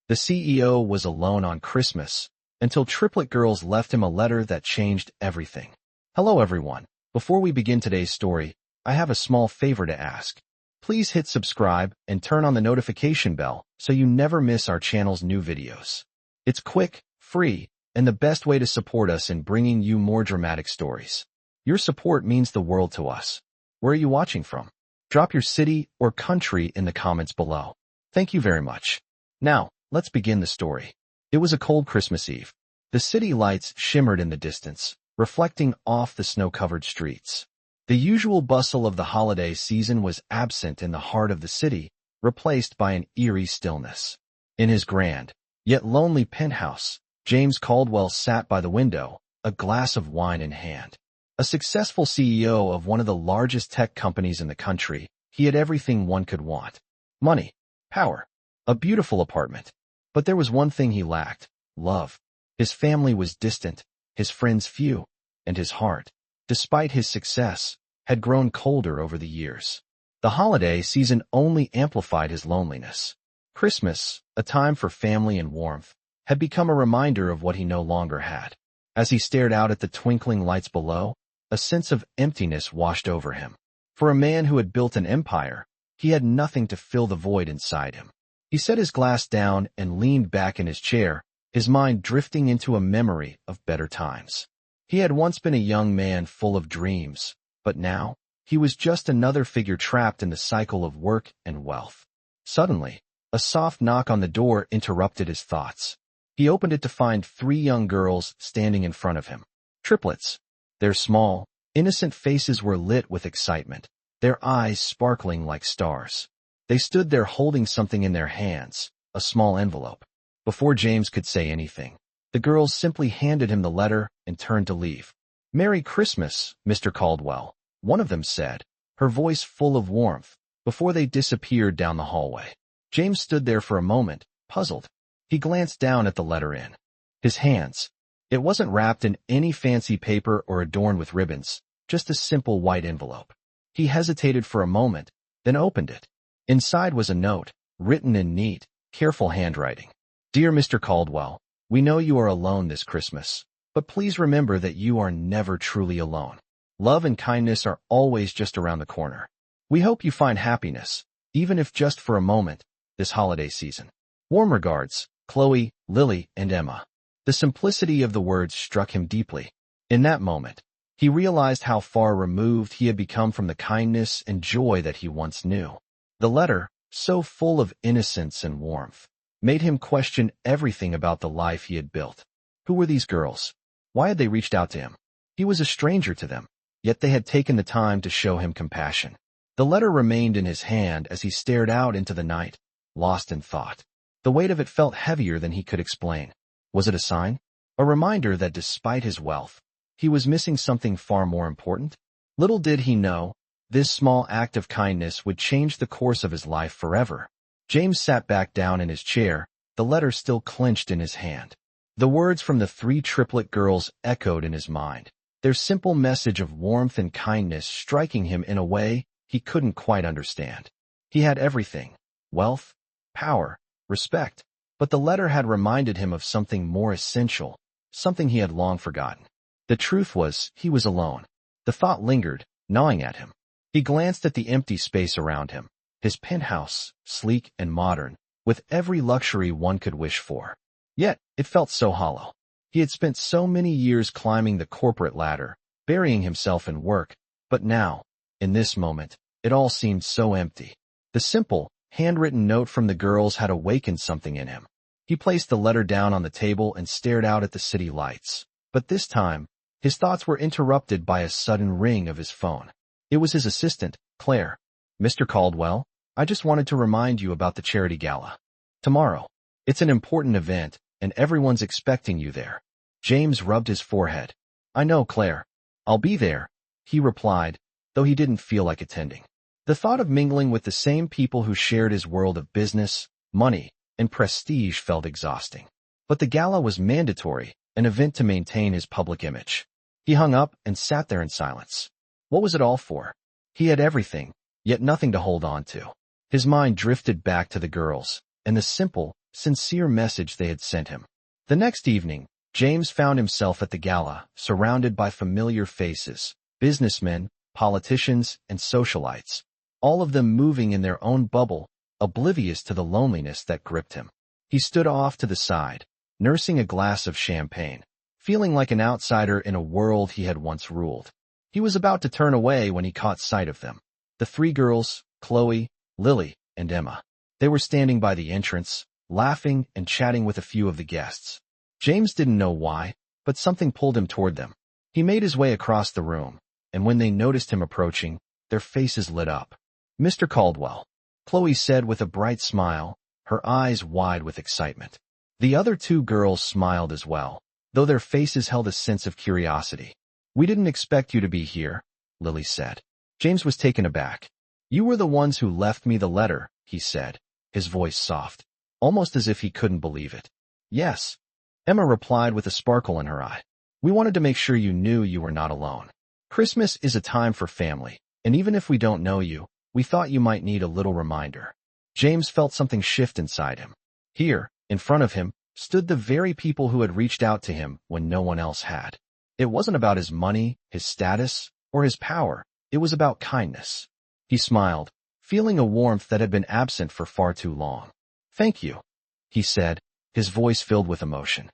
The CEO was alone on Christmas, until Triplet girls left him a letter that changed everything. Hello everyone. Before we begin today's story, I have a small favor to ask. Please hit subscribe and turn on the notification bell so you never miss our channel's new videos. It's quick, free, and the best way to support us in bringing you more dramatic stories. Your support means the world to us. Where are you watching from? Drop your city or country in the comments below. Thank you very much. Now, let's begin the story. It was a cold Christmas Eve. The city lights shimmered in the distance, reflecting off the snow-covered streets. The usual bustle of the holiday season was absent in the heart of the city, replaced by an eerie stillness. In his grand, yet lonely penthouse, James Caldwell sat by the window, a glass of wine in hand. A successful CEO of one of the largest tech companies in the country, he had everything one could want. Money, power, a beautiful apartment. But there was one thing he lacked: love. His family was distant, his friends few, and his heart, despite his success, had grown colder over the years. The holiday season only amplified his loneliness. Christmas, a time for family and warmth, had become a reminder of what he no longer had. As he stared out at the twinkling lights below, a sense of emptiness washed over him. For a man who had built an empire, he had nothing to fill the void inside him. He set his glass down and leaned back in his chair, his mind drifting into a memory of better times. He had once been a young man full of dreams, but now, he was just another figure trapped in the cycle of work and wealth. Suddenly, a soft knock on the door interrupted his thoughts. He opened it to find 3 young girls standing in front of him. Triplets. Their small, innocent faces were lit with excitement, their eyes sparkling like stars. They stood there holding something in their hands, a small envelope. Before James could say anything, the girls simply handed him the letter and turned to leave. "Merry Christmas, Mr. Caldwell," one of them said, her voice full of warmth, before they disappeared down the hallway. James stood there for a moment, puzzled. He glanced down at the letter in his hands. It wasn't wrapped in any fancy paper or adorned with ribbons, just a simple white envelope. He hesitated for a moment, then opened it. Inside was a note, written in neat, careful handwriting. "Dear Mr. Caldwell, we know you are alone this Christmas, but please remember that you are never truly alone. Love and kindness are always just around the corner. We hope you find happiness, even if just for a moment, this holiday season. Warm regards, Chloe, Lily, and Emma." The simplicity of the words struck him deeply. In that moment, he realized how far removed he had become from the kindness and joy that he once knew. The letter, so full of innocence and warmth, made him question everything about the life he had built. Who were these girls? Why had they reached out to him? He was a stranger to them, yet they had taken the time to show him compassion. The letter remained in his hand as he stared out into the night, lost in thought. The weight of it felt heavier than he could explain. Was it a sign? A reminder that despite his wealth, he was missing something far more important? Little did he know, this small act of kindness would change the course of his life forever. James sat back down in his chair, the letter still clenched in his hand. The words from the 3 Triplet girls echoed in his mind, their simple message of warmth and kindness striking him in a way he couldn't quite understand. He had everything: wealth, power, respect, but the letter had reminded him of something more essential, something he had long forgotten. The truth was, he was alone. The thought lingered, gnawing at him. He glanced at the empty space around him. His penthouse, sleek and modern, with every luxury one could wish for. Yet, it felt so hollow. He had spent so many years climbing the corporate ladder, burying himself in work, but now, in this moment, it all seemed so empty. The simple, handwritten note from the girls had awakened something in him. He placed the letter down on the table and stared out at the city lights. But this time, his thoughts were interrupted by a sudden ring of his phone. It was his assistant, Claire. "Mr. Caldwell, I just wanted to remind you about the charity gala. Tomorrow. It's an important event, and everyone's expecting you there." James rubbed his forehead. "I know, Claire. I'll be there," he replied, though he didn't feel like attending. The thought of mingling with the same people who shared his world of business, money, and prestige felt exhausting. But the gala was mandatory, an event to maintain his public image. He hung up and sat there in silence. What was it all for? He had everything, yet nothing to hold on to. His mind drifted back to the girls, and the simple, sincere message they had sent him. The next evening, James found himself at the gala, surrounded by familiar faces, businessmen, politicians, and socialites, all of them moving in their own bubble, oblivious to the loneliness that gripped him. He stood off to the side, nursing a glass of champagne, feeling like an outsider in a world he had once ruled. He was about to turn away when he caught sight of them. The three girls, Chloe, Lily, and Emma. They were standing by the entrance, laughing and chatting with a few of the guests. James didn't know why, but something pulled him toward them. He made his way across the room, and when they noticed him approaching, their faces lit up. "Mr. Caldwell," Chloe said with a bright smile, her eyes wide with excitement. The other two girls smiled as well, though their faces held a sense of curiosity. "We didn't expect you to be here," Lily said. James was taken aback. "You were the ones who left me the letter," he said, his voice soft, almost as if he couldn't believe it. "Yes," Emma replied with a sparkle in her eye. "We wanted to make sure you knew you were not alone. Christmas is a time for family, and even if we don't know you, we thought you might need a little reminder." James felt something shift inside him. Here, in front of him, stood the very people who had reached out to him when no one else had. It wasn't about his money, his status, or his power. It was about kindness. He smiled, feeling a warmth that had been absent for far too long. "Thank you," he said, his voice filled with emotion.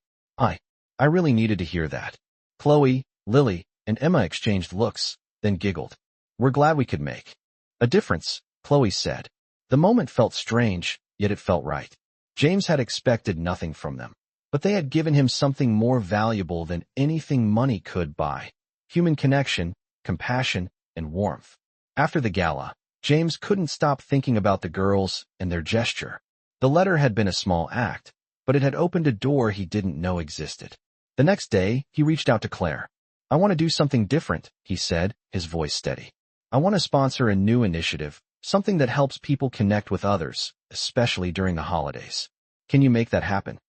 I really needed to hear that." Chloe, Lily, and Emma exchanged looks, then giggled. "We're glad we could make a difference," Chloe said. The moment felt strange, yet it felt right. James had expected nothing from them, but they had given him something more valuable than anything money could buy: human connection, compassion, and warmth. After the gala, James couldn't stop thinking about the girls and their gesture. The letter had been a small act, but it had opened a door he didn't know existed. The next day, he reached out to Claire. "I want to do something different," he said, his voice steady. "I want to sponsor a new initiative, something that helps people connect with others, especially during the holidays. Can you make that happen?"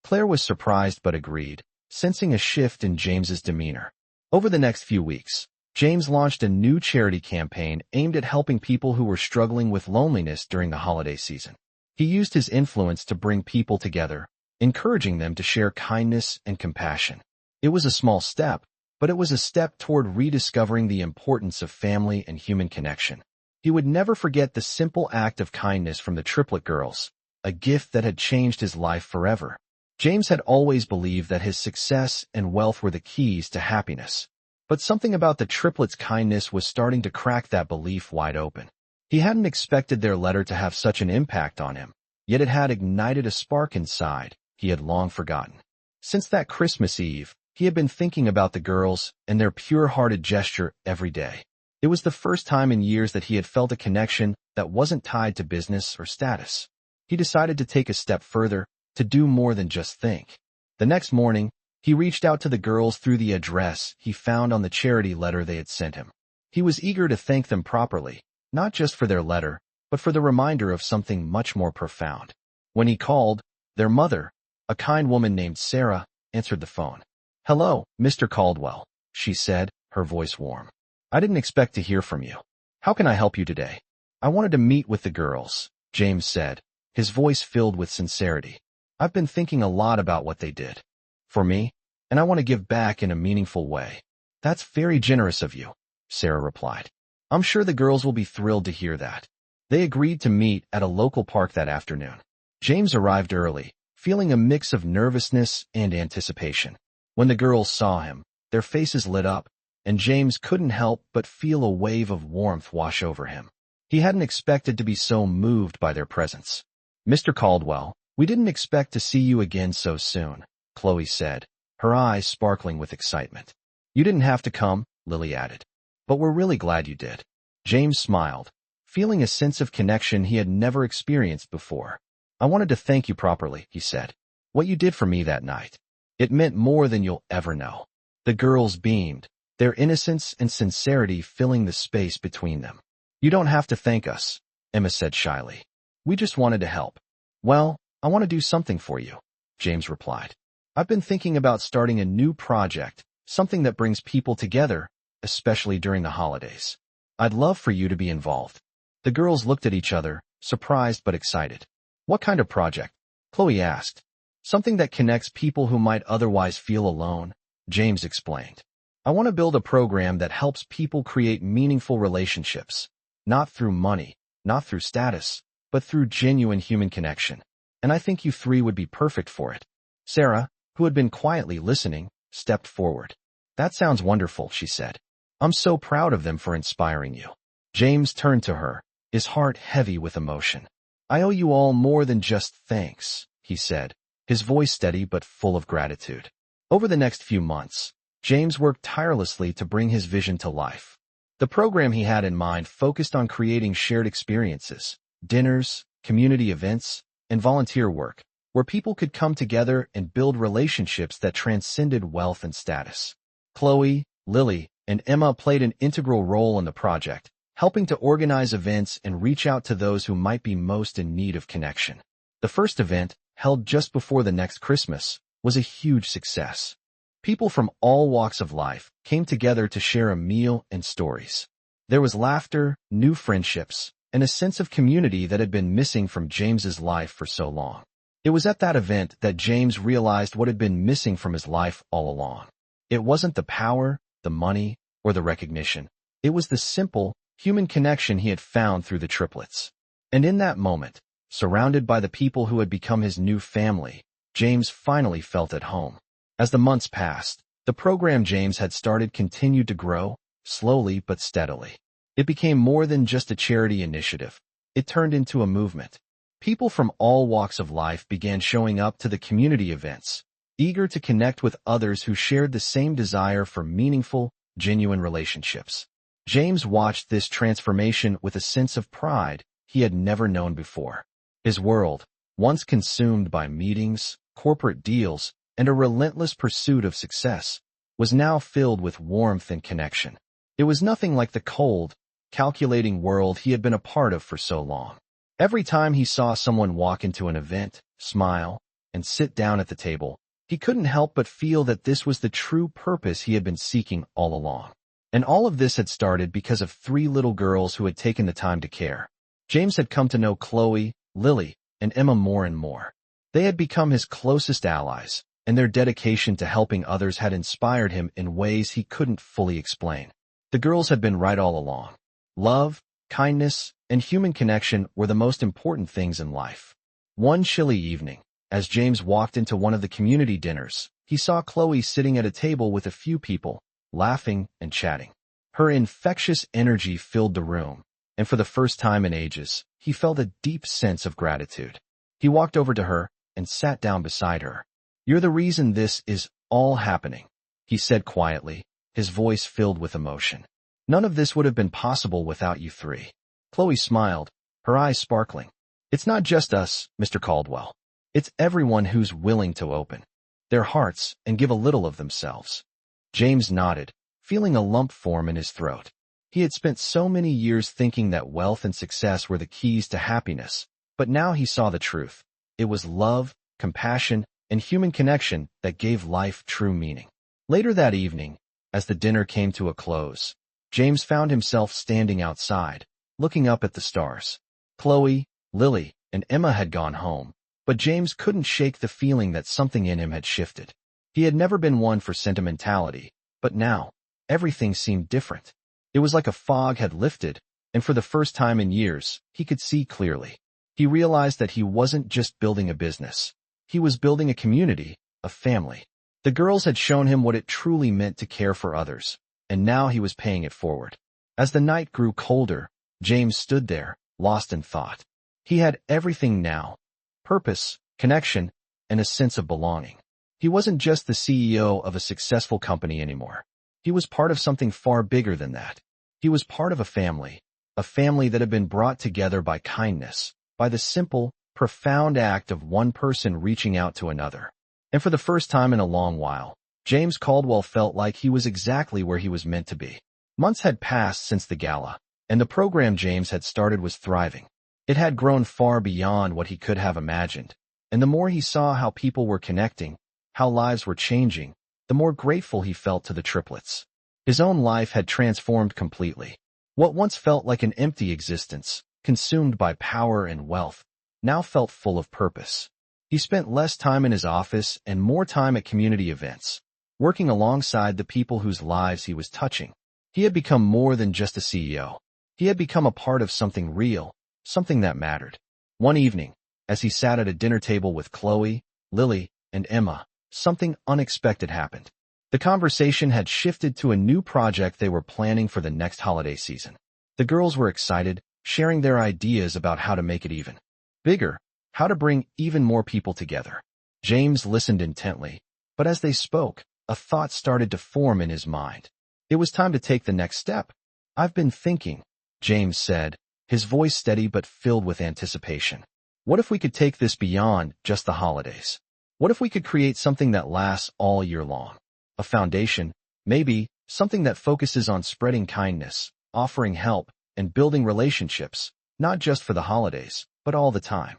Claire was surprised but agreed, sensing a shift in James's demeanor. Over the next few weeks, James launched a new charity campaign aimed at helping people who were struggling with loneliness during the holiday season. He used his influence to bring people together, encouraging them to share kindness and compassion. It was a small step, but it was a step toward rediscovering the importance of family and human connection. He would never forget the simple act of kindness from the Triplet girls, a gift that had changed his life forever. James had always believed that his success and wealth were the keys to happiness. But something about the Triplets' kindness was starting to crack that belief wide open. He hadn't expected their letter to have such an impact on him, yet it had ignited a spark inside he had long forgotten. Since that Christmas Eve, he had been thinking about the girls and their pure-hearted gesture every day. It was the first time in years that he had felt a connection that wasn't tied to business or status. He decided to take a step further, to do more than just think. The next morning, he reached out to the girls through the address he found on the charity letter they had sent him. He was eager to thank them properly, not just for their letter, but for the reminder of something much more profound. When he called, their mother, a kind woman named Sarah, answered the phone. "Hello, Mr. Caldwell," she said, her voice warm. "I didn't expect to hear from you. How can I help you today?" "I wanted to meet with the girls," James said, his voice filled with sincerity. "I've been thinking a lot about what they did for me, and I want to give back in a meaningful way." "That's very generous of you," Sarah replied. "I'm sure the girls will be thrilled to hear that." They agreed to meet at a local park that afternoon. James arrived early, feeling a mix of nervousness and anticipation. When the girls saw him, their faces lit up, and James couldn't help but feel a wave of warmth wash over him. He hadn't expected to be so moved by their presence. "Mr. Caldwell, we didn't expect to see you again so soon," Chloe said, her eyes sparkling with excitement. "You didn't have to come," Lily added, "but we're really glad you did." James smiled, feeling a sense of connection he had never experienced before. "I wanted to thank you properly," he said. "What you did for me that night. It meant more than you'll ever know." The girls beamed, their innocence and sincerity filling the space between them. "You don't have to thank us," Emma said shyly. "We just wanted to help." "Well, I want to do something for you," James replied. "I've been thinking about starting a new project, something that brings people together, especially during the holidays. I'd love for you to be involved." The girls looked at each other, surprised but excited. "What kind of project?" Chloe asked. Something that connects people who might otherwise feel alone, James explained. I want to build a program that helps people create meaningful relationships, not through money, not through status, but through genuine human connection. And I think you three would be perfect for it. Sarah, who had been quietly listening, stepped forward. That sounds wonderful, she said. I'm so proud of them for inspiring you. James turned to her, his heart heavy with emotion. I owe you all more than just thanks, he said, his voice steady but full of gratitude. Over the next few months, James worked tirelessly to bring his vision to life. The program he had in mind focused on creating shared experiences, dinners, community events, and volunteer work, where people could come together and build relationships that transcended wealth and status. Chloe, Lily, and Emma played an integral role in the project, helping to organize events and reach out to those who might be most in need of connection. The first event, held just before the next Christmas, was a huge success. People from all walks of life came together to share a meal and stories. There was laughter, new friendships, and a sense of community that had been missing from James's life for so long. It was at that event that James realized what had been missing from his life all along. It wasn't the power, the money, or the recognition. It was the simple, human connection he had found through the triplets. And in that moment, surrounded by the people who had become his new family, James finally felt at home. As the months passed, the program James had started continued to grow, slowly but steadily. It became more than just a charity initiative. It turned into a movement. People from all walks of life began showing up to the community events, eager to connect with others who shared the same desire for meaningful, genuine relationships. James watched this transformation with a sense of pride he had never known before. His world, once consumed by meetings, corporate deals, and a relentless pursuit of success, was now filled with warmth and connection. It was nothing like the cold, calculating world he had been a part of for so long. Every time he saw someone walk into an event, smile, and sit down at the table, he couldn't help but feel that this was the true purpose he had been seeking all along. And all of this had started because of three little girls who had taken the time to care. James had come to know Chloe, Lily, and Emma more and more. They had become his closest allies, and their dedication to helping others had inspired him in ways he couldn't fully explain. The girls had been right all along. Love, kindness, and human connection were the most important things in life. One chilly evening, as James walked into one of the community dinners, he saw Chloe sitting at a table with a few people, laughing and chatting. Her infectious energy filled the room, and for the first time in ages, he felt a deep sense of gratitude. He walked over to her and sat down beside her. You're the reason this is all happening, he said quietly, his voice filled with emotion. None of this would have been possible without you three. Chloe smiled, her eyes sparkling. It's not just us, Mr. Caldwell. It's everyone who's willing to open their hearts and give a little of themselves. James nodded, feeling a lump form in his throat. He had spent so many years thinking that wealth and success were the keys to happiness, but now he saw the truth. It was love, compassion, and human connection that gave life true meaning. Later that evening, as the dinner came to a close, James found himself standing outside, looking up at the stars. Chloe, Lily, and Emma had gone home, but James couldn't shake the feeling that something in him had shifted. He had never been one for sentimentality, but now, everything seemed different. It was like a fog had lifted, and for the first time in years, he could see clearly. He realized that he wasn't just building a business. He was building a community, a family. The girls had shown him what it truly meant to care for others, and now he was paying it forward. As the night grew colder, James stood there, lost in thought. He had everything now: purpose, connection, and a sense of belonging. He wasn't just the CEO of a successful company anymore. He was part of something far bigger than that. He was part of a family that had been brought together by kindness, by the simple, profound act of one person reaching out to another. And for the first time in a long while, James Caldwell felt like he was exactly where he was meant to be. Months had passed since the gala, and the program James had started was thriving. It had grown far beyond what he could have imagined, and the more he saw how people were connecting, how lives were changing, the more grateful he felt to the triplets. His own life had transformed completely. What once felt like an empty existence, consumed by power and wealth, now felt full of purpose. He spent less time in his office and more time at community events, working alongside the people whose lives he was touching. He had become more than just a CEO. He had become a part of something real, something that mattered. One evening, as he sat at a dinner table with Chloe, Lily, and Emma, something unexpected happened. The conversation had shifted to a new project they were planning for the next holiday season. The girls were excited, sharing their ideas about how to make it even bigger, how to bring even more people together. James listened intently, but as they spoke, a thought started to form in his mind. It was time to take the next step. "I've been thinking," James said, his voice steady but filled with anticipation. "What if we could take this beyond just the holidays? What if we could create something that lasts all year long? A foundation, maybe, something that focuses on spreading kindness, offering help, and building relationships, not just for the holidays, but all the time."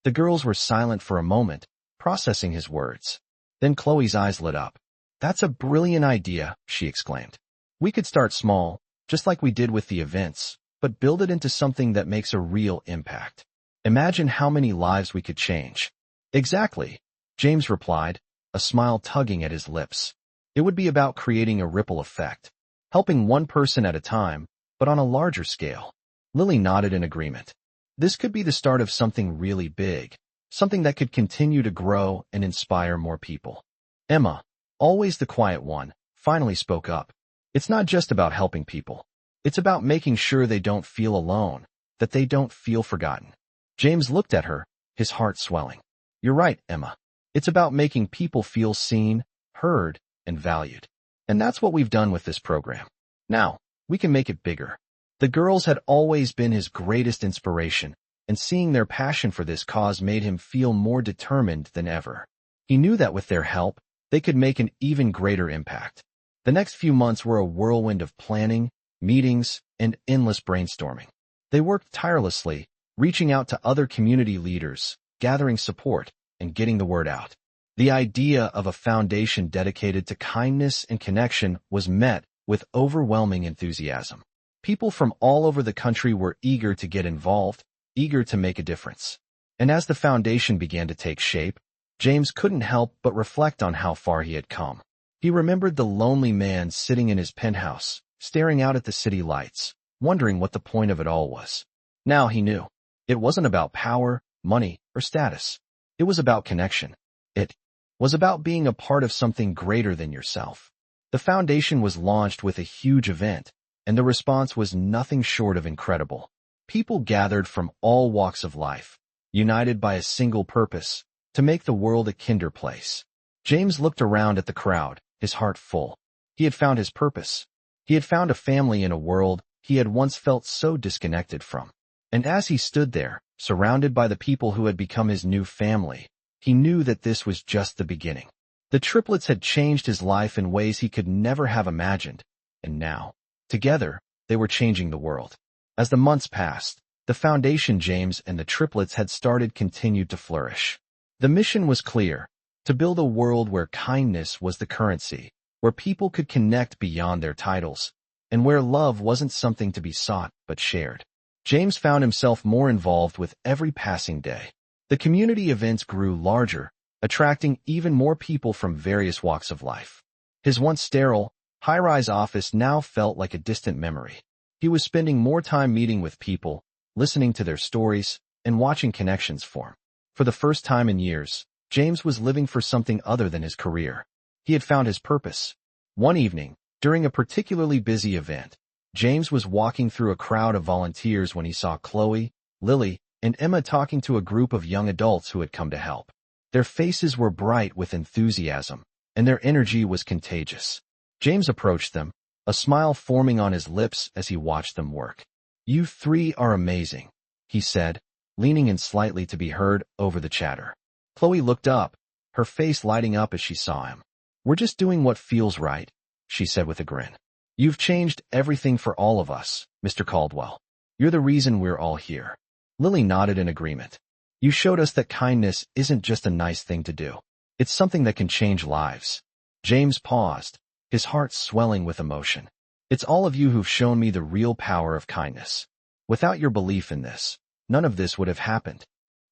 The girls were silent for a moment, processing his words. Then Chloe's eyes lit up. "That's a brilliant idea," she exclaimed. "We could start small, just like we did with the events, but build it into something that makes a real impact. Imagine how many lives we could change." "Exactly," James replied, a smile tugging at his lips. "It would be about creating a ripple effect, helping one person at a time, but on a larger scale." Lily nodded in agreement. "This could be the start of something really big, something that could continue to grow and inspire more people." Emma, always the quiet one, finally spoke up. "It's not just about helping people. It's about making sure they don't feel alone, that they don't feel forgotten." James looked at her, his heart swelling. "You're right, Emma. It's about making people feel seen, heard, and valued. And that's what we've done with this program. Now, we can make it bigger." The girls had always been his greatest inspiration, and seeing their passion for this cause made him feel more determined than ever. He knew that with their help, they could make an even greater impact. The next few months were a whirlwind of planning, meetings, and endless brainstorming. They worked tirelessly, reaching out to other community leaders, gathering support, and getting the word out. The idea of a foundation dedicated to kindness and connection was met with overwhelming enthusiasm. People from all over the country were eager to get involved, eager to make a difference. And as the foundation began to take shape, James couldn't help but reflect on how far he had come. He remembered the lonely man sitting in his penthouse, staring out at the city lights, wondering what the point of it all was. Now he knew. It wasn't about power, money, or status. It was about connection. It was about being a part of something greater than yourself. The foundation was launched with a huge event, and the response was nothing short of incredible. People gathered from all walks of life, united by a single purpose, to make the world a kinder place. James looked around at the crowd, his heart full. He had found his purpose. He had found a family in a world he had once felt so disconnected from. And as he stood there, surrounded by the people who had become his new family, he knew that this was just the beginning. The triplets had changed his life in ways he could never have imagined, and now, together, they were changing the world. As the months passed, the foundation James and the triplets had started continued to flourish. The mission was clear: to build a world where kindness was the currency, where people could connect beyond their titles, and where love wasn't something to be sought but shared. James found himself more involved with every passing day. The community events grew larger, attracting even more people from various walks of life. His once sterile, high-rise office now felt like a distant memory. He was spending more time meeting with people, listening to their stories, and watching connections form. For the first time in years, James was living for something other than his career. He had found his purpose. One evening, during a particularly busy event, James was walking through a crowd of volunteers when he saw Chloe, Lily, and Emma talking to a group of young adults who had come to help. Their faces were bright with enthusiasm, and their energy was contagious. James approached them, a smile forming on his lips as he watched them work. "You three are amazing," he said, leaning in slightly to be heard over the chatter. Chloe looked up, her face lighting up as she saw him. "We're just doing what feels right," she said with a grin. "You've changed everything for all of us, Mr. Caldwell. You're the reason we're all here." Lily nodded in agreement. "You showed us that kindness isn't just a nice thing to do. It's something that can change lives." James paused, his heart swelling with emotion. "It's all of you who've shown me the real power of kindness. Without your belief in this, none of this would have happened."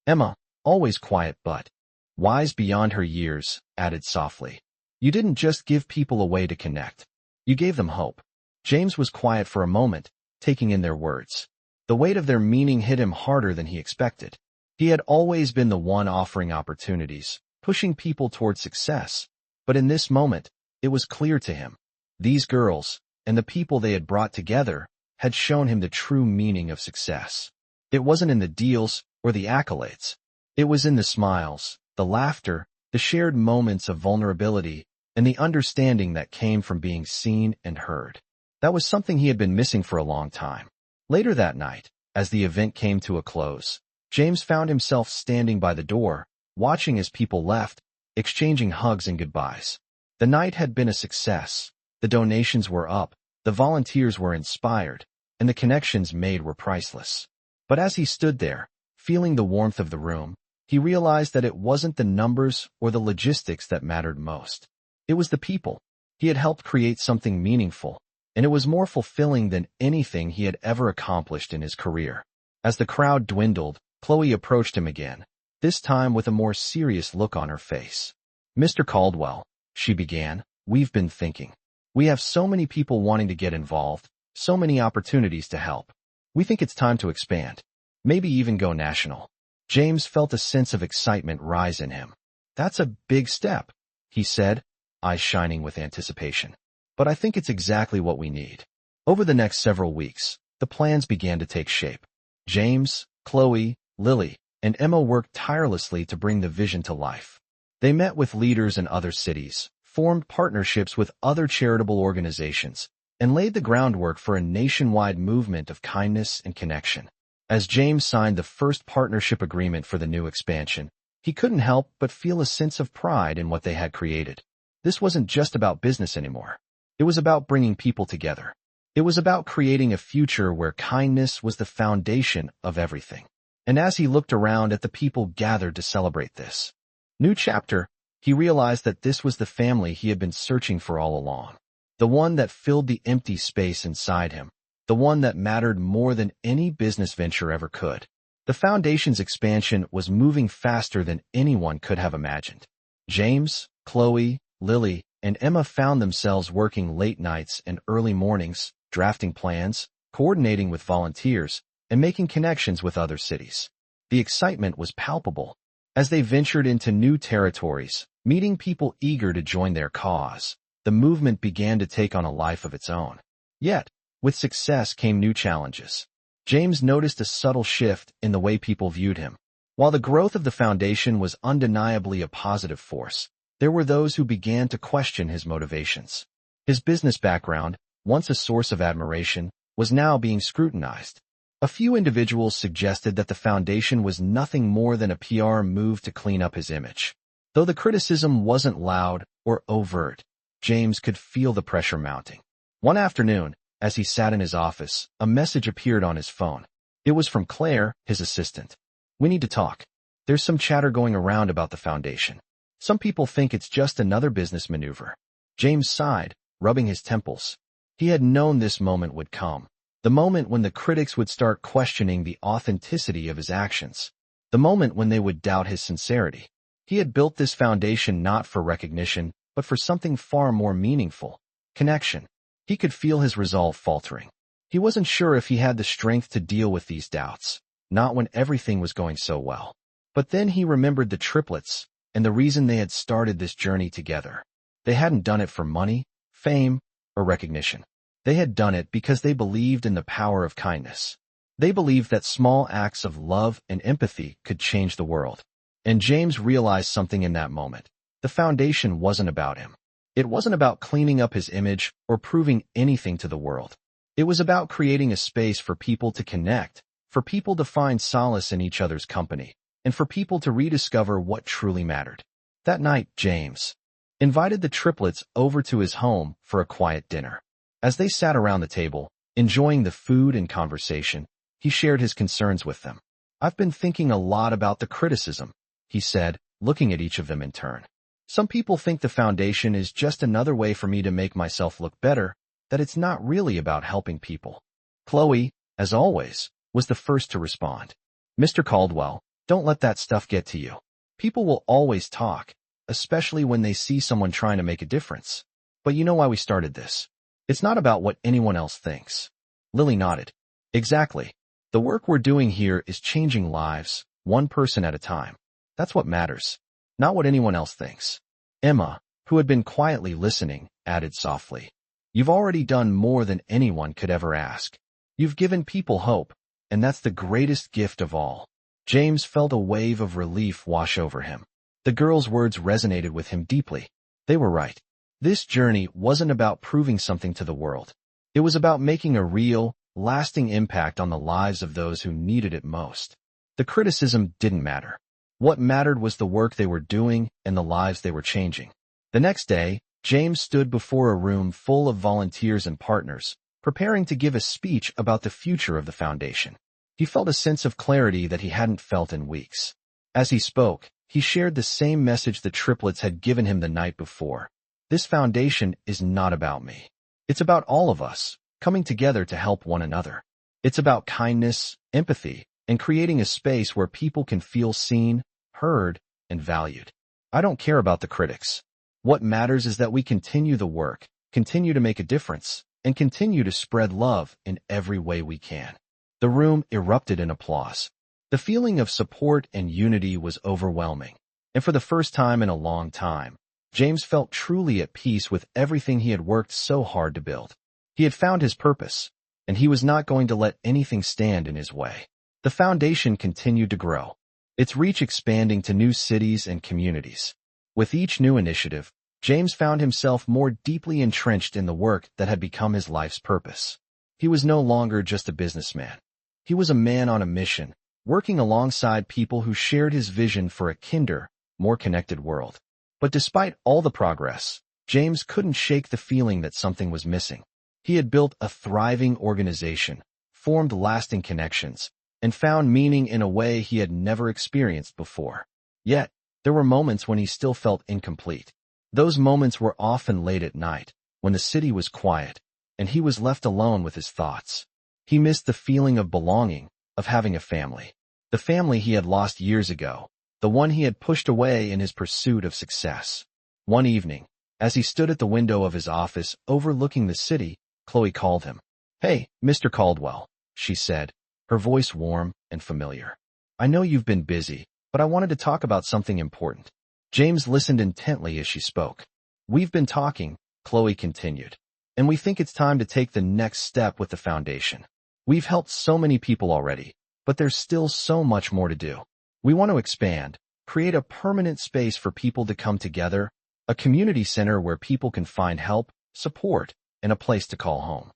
Emma, always quiet but wise beyond her years, added softly. You didn't just give people a way to connect. You gave them hope. James was quiet for a moment, taking in their words. The weight of their meaning hit him harder than he expected. He had always been the one offering opportunities, pushing people toward success. But in this moment, it was clear to him. These girls, and the people they had brought together, had shown him the true meaning of success. It wasn't in the deals or the accolades. It was in the smiles, the laughter, the shared moments of vulnerability, and the understanding that came from being seen and heard. That was something he had been missing for a long time. Later that night, as the event came to a close, James found himself standing by the door, watching as people left, exchanging hugs and goodbyes. The night had been a success. The donations were up, the volunteers were inspired, and the connections made were priceless. But as he stood there, feeling the warmth of the room, he realized that it wasn't the numbers or the logistics that mattered most. It was the people. He had helped create something meaningful, and it was more fulfilling than anything he had ever accomplished in his career. As the crowd dwindled, Chloe approached him again, this time with a more serious look on her face. Mr. Caldwell, she began, we've been thinking. We have so many people wanting to get involved, so many opportunities to help. We think it's time to expand. Maybe even go national. James felt a sense of excitement rise in him. That's a big step, he said, eyes shining with anticipation. But I think it's exactly what we need. Over the next several weeks, the plans began to take shape. James, Chloe, Lily, and Emma worked tirelessly to bring the vision to life. They met with leaders in other cities, formed partnerships with other charitable organizations, and laid the groundwork for a nationwide movement of kindness and connection. As James signed the first partnership agreement for the new expansion, he couldn't help but feel a sense of pride in what they had created. This wasn't just about business anymore. It was about bringing people together. It was about creating a future where kindness was the foundation of everything. And as he looked around at the people gathered to celebrate this new chapter, he realized that this was the family he had been searching for all along. The one that filled the empty space inside him. The one that mattered more than any business venture ever could. The foundation's expansion was moving faster than anyone could have imagined. James, Chloe, Lily, and Emma found themselves working late nights and early mornings, drafting plans, coordinating with volunteers, and making connections with other cities. The excitement was palpable. As they ventured into new territories, meeting people eager to join their cause, the movement began to take on a life of its own. Yet, with success came new challenges. James noticed a subtle shift in the way people viewed him. While the growth of the foundation was undeniably a positive force, there were those who began to question his motivations. His business background, once a source of admiration, was now being scrutinized. A few individuals suggested that the foundation was nothing more than a PR move to clean up his image. Though the criticism wasn't loud or overt, James could feel the pressure mounting. One afternoon, as he sat in his office, a message appeared on his phone. It was from Claire, his assistant. We need to talk. There's some chatter going around about the foundation. Some people think it's just another business maneuver. James sighed, rubbing his temples. He had known this moment would come. The moment when the critics would start questioning the authenticity of his actions. The moment when they would doubt his sincerity. He had built this foundation not for recognition, but for something far more meaningful. Connection. He could feel his resolve faltering. He wasn't sure if he had the strength to deal with these doubts, not when everything was going so well. But then he remembered the triplets, and the reason they had started this journey together. They hadn't done it for money, fame, or recognition. They had done it because they believed in the power of kindness. They believed that small acts of love and empathy could change the world. And James realized something in that moment. The foundation wasn't about him. It wasn't about cleaning up his image or proving anything to the world. It was about creating a space for people to connect, for people to find solace in each other's company, and for people to rediscover what truly mattered. That night, James invited the triplets over to his home for a quiet dinner. As they sat around the table, enjoying the food and conversation, he shared his concerns with them. I've been thinking a lot about the criticism, he said, looking at each of them in turn. Some people think the foundation is just another way for me to make myself look better, that it's not really about helping people. Chloe, as always, was the first to respond. Mr. Caldwell, don't let that stuff get to you. People will always talk, especially when they see someone trying to make a difference. But you know why we started this? It's not about what anyone else thinks. Lily nodded. Exactly. The work we're doing here is changing lives, one person at a time. That's what matters, not what anyone else thinks. Emma, who had been quietly listening, added softly. You've already done more than anyone could ever ask. You've given people hope, and that's the greatest gift of all. James felt a wave of relief wash over him. The girl's words resonated with him deeply. They were right. This journey wasn't about proving something to the world. It was about making a real, lasting impact on the lives of those who needed it most. The criticism didn't matter. What mattered was the work they were doing and the lives they were changing. The next day, James stood before a room full of volunteers and partners, preparing to give a speech about the future of the foundation. He felt a sense of clarity that he hadn't felt in weeks. As he spoke, he shared the same message the triplets had given him the night before. This foundation is not about me. It's about all of us, coming together to help one another. It's about kindness, empathy, and creating a space where people can feel seen, heard, and valued. I don't care about the critics. What matters is that we continue the work, continue to make a difference, and continue to spread love in every way we can. The room erupted in applause. The feeling of support and unity was overwhelming, and for the first time in a long time, James felt truly at peace with everything he had worked so hard to build. He had found his purpose, and he was not going to let anything stand in his way. The foundation continued to grow, its reach expanding to new cities and communities. With each new initiative, James found himself more deeply entrenched in the work that had become his life's purpose. He was no longer just a businessman. He was a man on a mission, working alongside people who shared his vision for a kinder, more connected world. But despite all the progress, James couldn't shake the feeling that something was missing. He had built a thriving organization, formed lasting connections, and found meaning in a way he had never experienced before. Yet, there were moments when he still felt incomplete. Those moments were often late at night, when the city was quiet, and he was left alone with his thoughts. He missed the feeling of belonging, of having a family. The family he had lost years ago, the one he had pushed away in his pursuit of success. One evening, as he stood at the window of his office overlooking the city, Chloe called him. "Hey, Mr. Caldwell," she said, her voice warm and familiar. "I know you've been busy, but I wanted to talk about something important." James listened intently as she spoke. "We've been talking," Chloe continued, "and we think it's time to take the next step with the foundation. We've helped so many people already, but there's still so much more to do. We want to expand, create a permanent space for people to come together, a community center where people can find help, support, and a place to call home."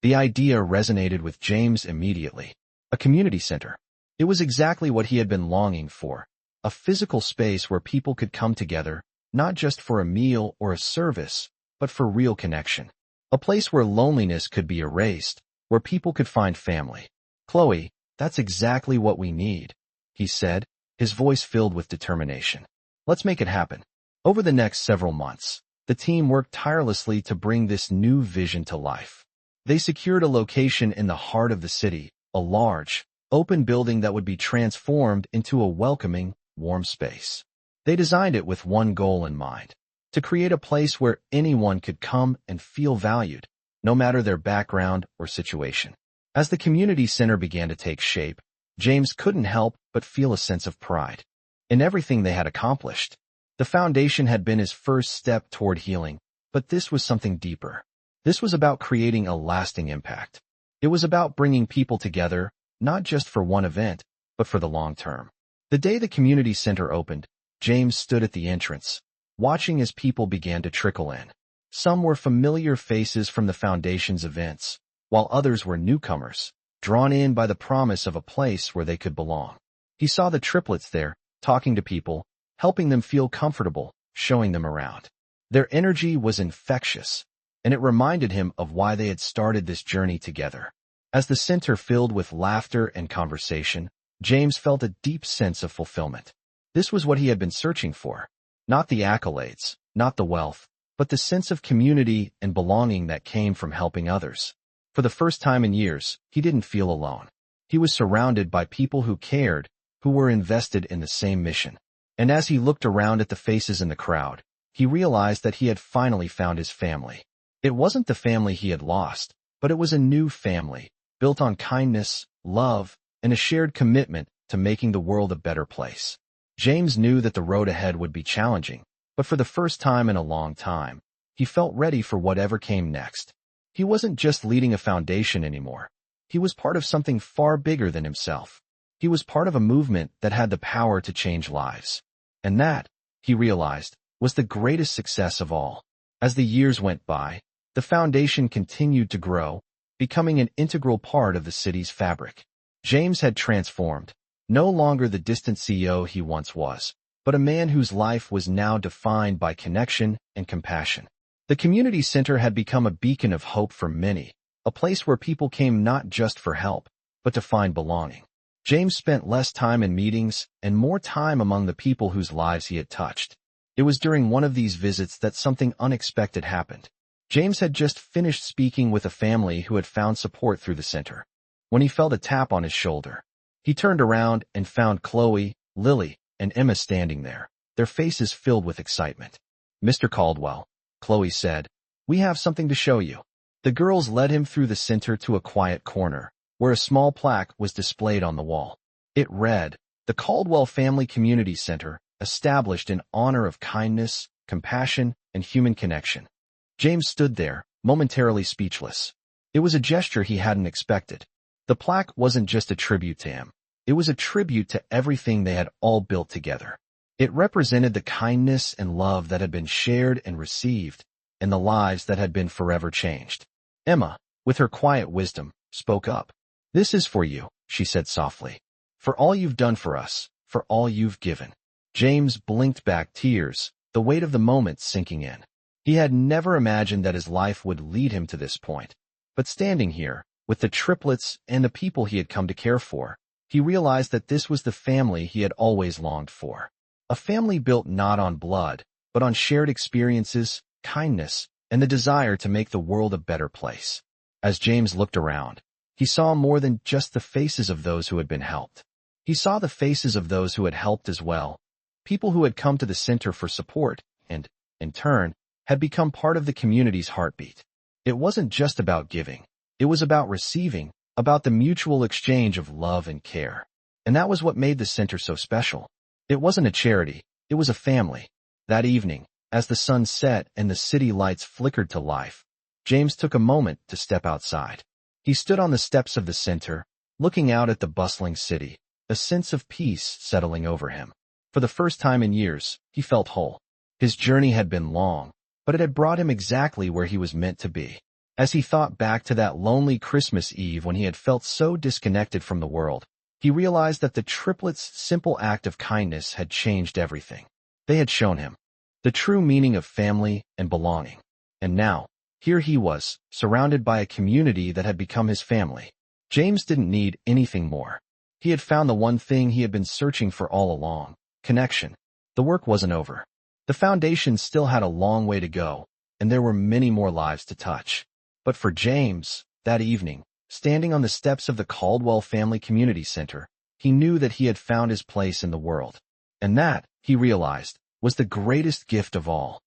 The idea resonated with James immediately. A community center. It was exactly what he had been longing for. A physical space where people could come together, not just for a meal or a service, but for real connection. A place where loneliness could be erased, where people could find family. "Chloe, that's exactly what we need," he said, his voice filled with determination. "Let's make it happen." Over the next several months, the team worked tirelessly to bring this new vision to life. They secured a location in the heart of the city, a large, open building that would be transformed into a welcoming, warm space. They designed it with one goal in mind: to create a place where anyone could come and feel valued, no matter their background or situation. As the community center began to take shape, James couldn't help but feel a sense of pride in everything they had accomplished. The foundation had been his first step toward healing, but this was something deeper. This was about creating a lasting impact. It was about bringing people together, not just for one event, but for the long term. The day the community center opened, James stood at the entrance, watching as people began to trickle in. Some were familiar faces from the foundation's events, while others were newcomers, drawn in by the promise of a place where they could belong. He saw the triplets there, talking to people, helping them feel comfortable, showing them around. Their energy was infectious, and it reminded him of why they had started this journey together. As the center filled with laughter and conversation, James felt a deep sense of fulfillment. This was what he had been searching for. Not the accolades, not the wealth, but the sense of community and belonging that came from helping others. For the first time in years, he didn't feel alone. He was surrounded by people who cared, who were invested in the same mission. And as he looked around at the faces in the crowd, he realized that he had finally found his family. It wasn't the family he had lost, but it was a new family, built on kindness, love, and a shared commitment to making the world a better place. James knew that the road ahead would be challenging, but for the first time in a long time, he felt ready for whatever came next. He wasn't just leading a foundation anymore. He was part of something far bigger than himself. He was part of a movement that had the power to change lives. And that, he realized, was the greatest success of all. As the years went by, the foundation continued to grow, becoming an integral part of the city's fabric. James had transformed, no longer the distant CEO he once was, but a man whose life was now defined by connection and compassion. The community center had become a beacon of hope for many, a place where people came not just for help, but to find belonging. James spent less time in meetings and more time among the people whose lives he had touched. It was during one of these visits that something unexpected happened. James had just finished speaking with a family who had found support through the center. When he felt a tap on his shoulder, he turned around and found Chloe, Lily, and Emma standing there, their faces filled with excitement. "Mr. Caldwell," Chloe said, "we have something to show you." The girls led him through the center to a quiet corner, where a small plaque was displayed on the wall. It read, "The Caldwell Family Community Center, established in honor of kindness, compassion, and human connection." James stood there, momentarily speechless. It was a gesture he hadn't expected. The plaque wasn't just a tribute to him. It was a tribute to everything they had all built together. It represented the kindness and love that had been shared and received, and the lives that had been forever changed. Emma, with her quiet wisdom, spoke up. "This is for you," she said softly. "For all you've done for us, for all you've given." James blinked back tears, the weight of the moment sinking in. He had never imagined that his life would lead him to this point. But standing here, with the triplets and the people he had come to care for, he realized that this was the family he had always longed for. A family built not on blood, but on shared experiences, kindness, and the desire to make the world a better place. As James looked around, he saw more than just the faces of those who had been helped. He saw the faces of those who had helped as well, people who had come to the center for support and, in turn, had become part of the community's heartbeat. It wasn't just about giving. It was about receiving, about the mutual exchange of love and care. And that was what made the center so special. It wasn't a charity, it was a family. That evening, as the sun set and the city lights flickered to life, James took a moment to step outside. He stood on the steps of the center, looking out at the bustling city, a sense of peace settling over him. For the first time in years, he felt whole. His journey had been long, but it had brought him exactly where he was meant to be. As he thought back to that lonely Christmas Eve when he had felt so disconnected from the world, he realized that the triplets' simple act of kindness had changed everything. They had shown him the true meaning of family and belonging. And now, here he was, surrounded by a community that had become his family. James didn't need anything more. He had found the one thing he had been searching for all along: connection. The work wasn't over. The foundation still had a long way to go, and there were many more lives to touch. But for James, that evening, standing on the steps of the Caldwell Family Community Center, he knew that he had found his place in the world. And that, he realized, was the greatest gift of all.